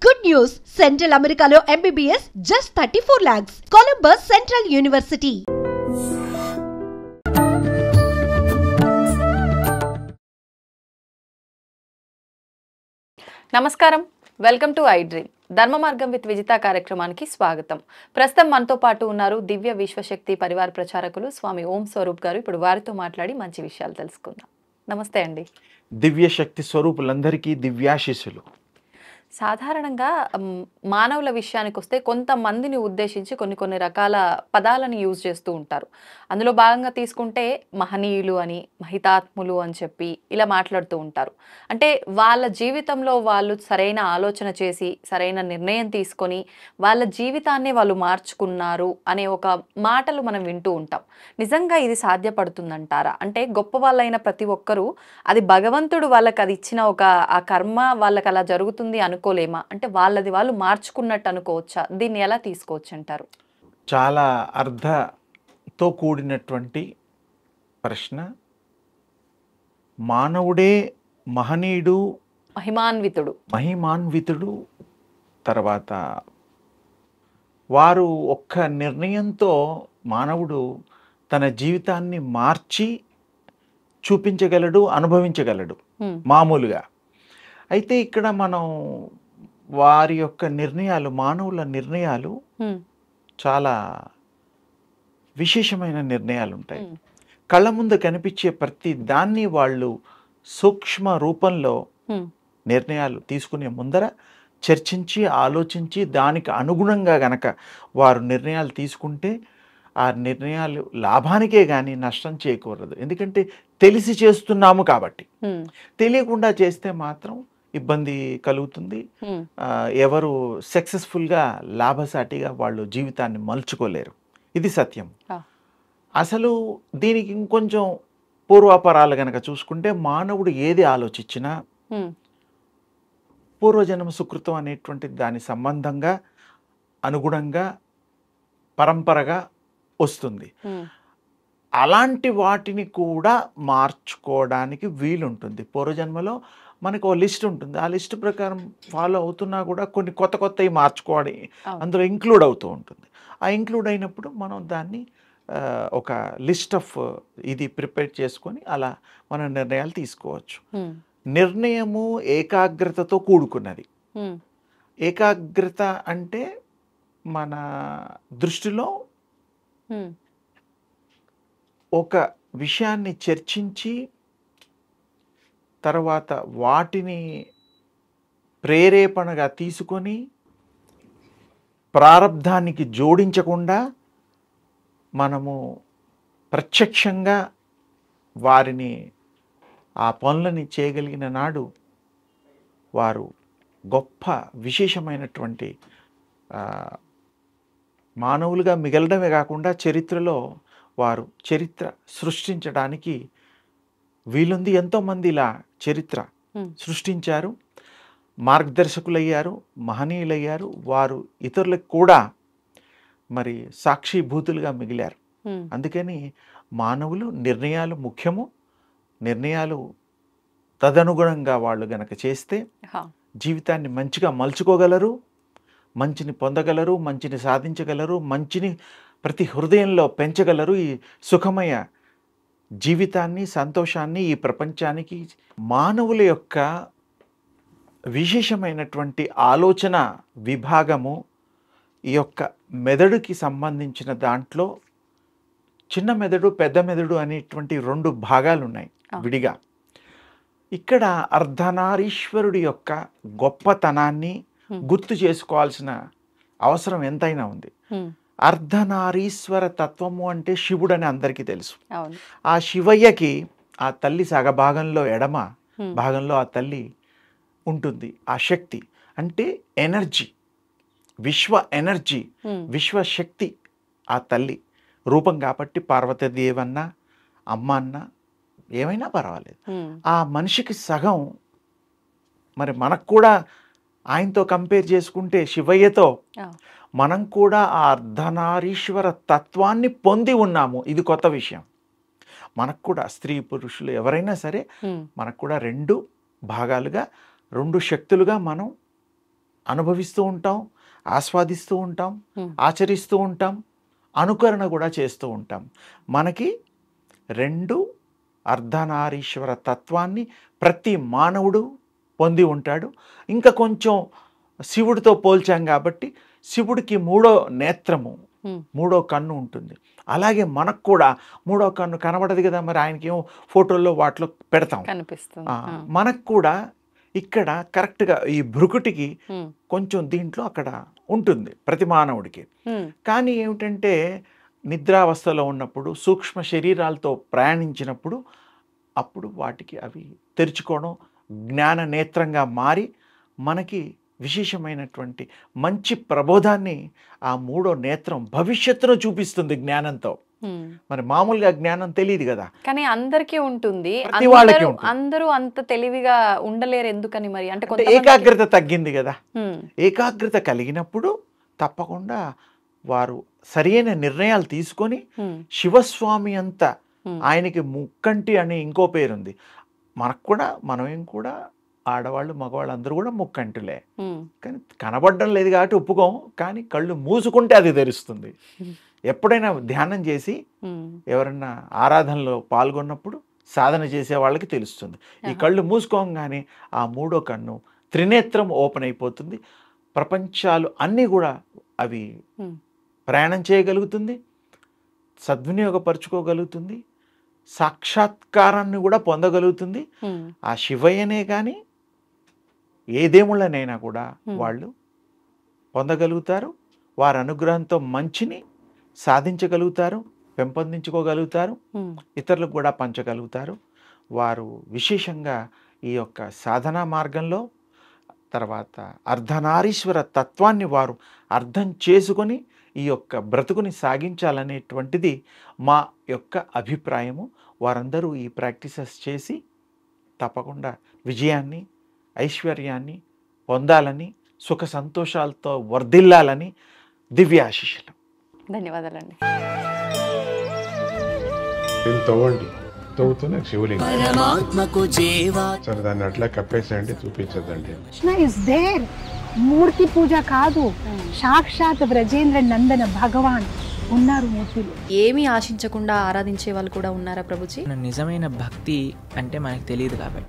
Good news! Central Americano MBBS just 34 lakhs. Columbus Central University. నమస్కారం, welcome to I dream. ధర్మ మార్గం with Vijitha కార్యక్రమానికి స్వాగతం. ప్రస్తుతం మనతో పాటు ఉన్నారు దివ్య విశ్వశక్తి పరివార ప్రచారకులు స్వామి ఓం స్వరూప్ గారు. ఇప్పుడు వారితో మాట్లాడి మంచి విషయాలు తెలుసుకుందాం. నమస్తే అండి. దివ్య శక్తి స్వరూపులందరికీ దివ్యాశీస్సులు. సాధారణంగా మానవుల విషయానికి వస్తే కొంతమందిని ఉద్దేశించి కొన్ని రకాల పదాలను యూజ్ చేస్తూ ఉంటారు. అందులో భాగంగా తీసుకుంటే మహనీయులు అని, మహితాత్ములు అని చెప్పి ఇలా మాట్లాడుతూ ఉంటారు. అంటే వాళ్ళ జీవితంలో వాళ్ళు సరైన ఆలోచన చేసి సరైన నిర్ణయం తీసుకొని వాళ్ళ జీవితాన్ని వాళ్ళు మార్చుకున్నారు అనే ఒక మాటలు మనం వింటూ ఉంటాం. నిజంగా ఇది సాధ్యపడుతుందంటారా? అంటే గొప్ప వాళ్ళైన ప్రతి ఒక్కరూ అది భగవంతుడు వాళ్ళకి అది ఇచ్చిన ఒక ఆ కర్మ వాళ్ళకి అలా జరుగుతుంది అనుకోలేమా? అంటే వాళ్ళది వాళ్ళు మార్చుకున్నట్టు అనుకోవచ్చా? దీన్ని ఎలా తీసుకోవచ్చు అంటారు? చాలా అర్థంతో కూడినటువంటి ప్రశ్న. మానవుడే మహనీయుడు, మహిమాన్వితుడు. తర్వాత వారు ఒక్క నిర్ణయంతో మానవుడు తన జీవితాన్ని మార్చి చూపించగలడు, అనుభవించగలడు మామూలుగా. అయితే ఇక్కడ మనం వారి యొక్క నిర్ణయాలు, మానవుల నిర్ణయాలు చాలా విశేషమైన నిర్ణయాలు ఉంటాయి. కళ్ళ ముందు కనిపించే ప్రతి దాన్ని వాళ్ళు సూక్ష్మ రూపంలో నిర్ణయాలు తీసుకునే ముందర చర్చించి ఆలోచించి దానికి అనుగుణంగా గనక వారు నిర్ణయాలు తీసుకుంటే ఆ నిర్ణయాలు లాభానికే కానీ నష్టం చేకూరదు. ఎందుకంటే తెలిసి చేస్తున్నాము కాబట్టి. తెలియకుండా చేస్తే మాత్రం ఇబ్బంది కలుగుతుంది. ఎవరు సక్సెస్ఫుల్గా లాభసాటిగా వాళ్ళు జీవితాన్ని మలుచుకోలేరు. ఇది సత్యం. అసలు దీనికి ఇంకొంచెం పూర్వాపరాలు గనక చూసుకుంటే మానవుడు ఏది ఆలోచించినా పూర్వజన్మ సుకృతం అనేటువంటి దాని సంబంధంగా అనుగుణంగా పరంపరగా వస్తుంది. అలాంటి వాటిని కూడా మార్చుకోవడానికి వీలుంటుంది. పూర్వజన్మలో మనకు ఓ లిస్ట్ ఉంటుంది. ఆ లిస్ట్ ప్రకారం ఫాలో అవుతున్నా కూడా కొన్ని కొత్తవి మార్చుకోవడం అందులో ఇంక్లూడ్ అవుతూ ఉంటుంది. ఆ ఇంక్లూడ్ అయినప్పుడు మనం దాన్ని ఒక లిస్ట్ ఆఫ్ ఇది ప్రిపేర్ చేసుకొని అలా మన నిర్ణయాలు తీసుకోవచ్చు. నిర్ణయము ఏకాగ్రతతో కూడుకున్నది. ఏకాగ్రత అంటే మన దృష్టిలో ఒక విషయాన్ని చర్చించి తర్వాత వాటిని ప్రేరేపణగా తీసుకొని ప్రారబ్ధానికి జోడించకుండా మనము ప్రత్యక్షంగా వారిని ఆ పనులని చేయగలిగిన నాడు వారు గొప్ప విశేషమైనటువంటి మానవులుగా మిగలడమే కాకుండా చరిత్రలో వారు చరిత్ర సృష్టించడానికి వీలుంది. ఎంతోమంది ఇలా చరిత్ర సృష్టించారు, మార్గదర్శకులయ్యారు, మహనీయులయ్యారు. వారు ఇతరులకు కూడా మరి సాక్షిభూతులుగా మిగిలారు. అందుకని మానవులు నిర్ణయాలు ముఖ్యము. నిర్ణయాలు తదనుగుణంగా వాళ్ళు గనక చేస్తే జీవితాన్ని మంచిగా మలుచుకోగలరు, మంచిని పొందగలరు, మంచిని సాధించగలరు, మంచిని ప్రతి హృదయంలో పెంచగలరు. ఈ సుఖమయ జీవితాన్ని, సంతోషాన్ని ఈ ప్రపంచానికి మానవుల యొక్క విశేషమైనటువంటి ఆలోచన విభాగము ఈ యొక్క మెదడుకి సంబంధించిన దాంట్లో చిన్న మెదడు, పెద్ద మెదడు అనేటువంటి రెండు భాగాలు ఉన్నాయి విడిగా. ఇక్కడ అర్ధనారీశ్వరుడి యొక్క గొప్పతనాన్ని గుర్తు చేసుకోవాల్సిన అవసరం ఎంతైనా ఉంది. అర్ధనారీశ్వర తత్వము అంటే శివుడు అని అందరికీ తెలుసు. ఆ శివయ్యకి ఆ తల్లి సగభాగంలో ఎడమ భాగంలో ఆ తల్లి ఉంటుంది. ఆ శక్తి అంటే ఎనర్జీ, విశ్వ ఎనర్జీ, విశ్వశక్తి ఆ తల్లి రూపం. కాబట్టి పార్వతీదేవి అన్నా అమ్మ అన్నా ఏమైనా పర్వాలేదు. ఆ మనిషికి సగం. మరి మనకు కూడా ఆయనతో కంపేర్ చేసుకుంటే శివయ్యతో మనం కూడా ఆ అర్ధనారీశ్వర తత్వాన్ని పొంది ఉన్నాము. ఇది కొత్త విషయం. మనకు కూడా స్త్రీ పురుషులు ఎవరైనా సరే మనకు కూడా రెండు భాగాలుగా, రెండు శక్తులుగా మనం అనుభవిస్తూ ఉంటాం, ఆస్వాదిస్తూ ఉంటాం, Hmm. ఆచరిస్తూ ఉంటాం, అనుకరణ కూడా చేస్తూ ఉంటాం. మనకి 2 అర్ధనారీశ్వర తత్వాన్ని ప్రతి మానవుడు పొంది ఉంటాడు. ఇంకా కొంచెం శివుడితో పోల్చాం కాబట్టి శివుడికి 3వ నేత్రము, Hmm. 3వ కన్ను ఉంటుంది. అలాగే మనకు కూడా 3వ కన్ను కనబడదు కదా, మరి ఆయనకేమో ఫోటోల్లో వాటిలో పెడతాం. కనిపిస్తుంది. మనకు కూడా ఇక్కడ కరెక్ట్గా ఈ భృకుటికి Hmm. కొంచెం దీంట్లో అక్కడ ఉంటుంది ప్రతి మానవుడికి. Hmm. కానీ ఏమిటంటే నిద్రావస్థలో ఉన్నప్పుడు సూక్ష్మ శరీరాలతో ప్రయాణించినప్పుడు అప్పుడు వాటికి అవి తెరుచుకోవడం జ్ఞాన నేత్రంగా మారి మనకి విశేషమైనటువంటి మంచి ప్రబోధాన్ని ఆ 3వ నేత్రం భవిష్యత్తును చూపిస్తుంది జ్ఞానంతో. Hmm. మరి మామూలుగా జ్ఞానం తెలియదు కదా, కానీ అందరికీ ఉంటుంది. ప్రతి వాళ్ళకి ఉంటుంది. అందరూ అంత తెలివిగా ఉండలేరు ఎందుకని మరి? అంటే అంటే కొంతమందికి- ఏకాగ్రత తగ్గింది కదా. Hmm. ఏకాగ్రత కలిగినప్పుడు తప్పకుండా వారు సరైన నిర్ణయాలు తీసుకొని Hmm. శివస్వామి అంత Hmm. ఆయనకి ముక్కంటి అని ఇంకో పేరుంది. మనకు కూడా మనమేం కూడా ఆడవాళ్ళు మగవాళ్ళు అందరూ కూడా ముక్కంటులే. Hmm. కానీ కనబడడం లేదు కాబట్టి ఒప్పుకోం. కానీ కళ్ళు మూసుకుంటే అది తెరుస్తుంది. ఎప్పుడైనా ధ్యానం చేసి Hmm. ఎవరన్నా ఆరాధనలో పాల్గొన్నప్పుడు సాధన చేసే వాళ్ళకి తెలుస్తుంది. ఈ కళ్ళు మూసుకోగానే ఆ 3వ కన్ను త్రినేత్రం ఓపెన్ అయిపోతుంది. ప్రపంచాలు అన్నీ కూడా అవి Hmm. ప్రయాణం చేయగలుగుతుంది, సద్వినియోగపరుచుకోగలుగుతుంది, సాక్షాత్కారాన్ని కూడా పొందగలుగుతుంది. Hmm. ఆ శివయ్యనే కానీ ఏ దేవుళ్ళనైనా కూడా వాళ్ళు పొందగలుగుతారు. వారి అనుగ్రహంతో మంచిని సాధించగలుగుతారు, పెంపొందించుకోగలుగుతారు, Hmm. ఇతరులకు కూడా పంచగలుగుతారు. వారు విశేషంగా ఈ యొక్క సాధనా మార్గంలో తర్వాత అర్ధనారీశ్వర తత్వాన్ని వారు అర్థం చేసుకొని ఈ యొక్క బ్రతుకుని సాగించాలనేటువంటిది మా యొక్క అభిప్రాయము. వారందరూ ఈ ప్రాక్టీసెస్ చేసి తప్పకుండా విజయాన్ని, ఐశ్వర్యాన్ని పొందాలని, సుఖ సంతోషాలతో వర్ధిల్లాలని దివ్యాశీస్సులు. ధన్యవాదాలండి. దీన్ని తవ్వండి, తవ్వుతూనే శివలింగం. పరమాత్మకు జీవా సరే దాన్ని అట్లా కప్పేసేయండి, చూపించదండి. Krishna is there. మూర్తి పూజ కాదు, సాక్షాత్ బ్రజేంద్ర నందన భగవాన్ ఉన్నారు మూర్తిలో. ఏమీ ఆశించకుండా ఆరాధించే వాళ్ళు కూడా ఉన్నారా ప్రభుజీ? నిజమైన భక్తి అంటే మనకు తెలియదు కాబట్టి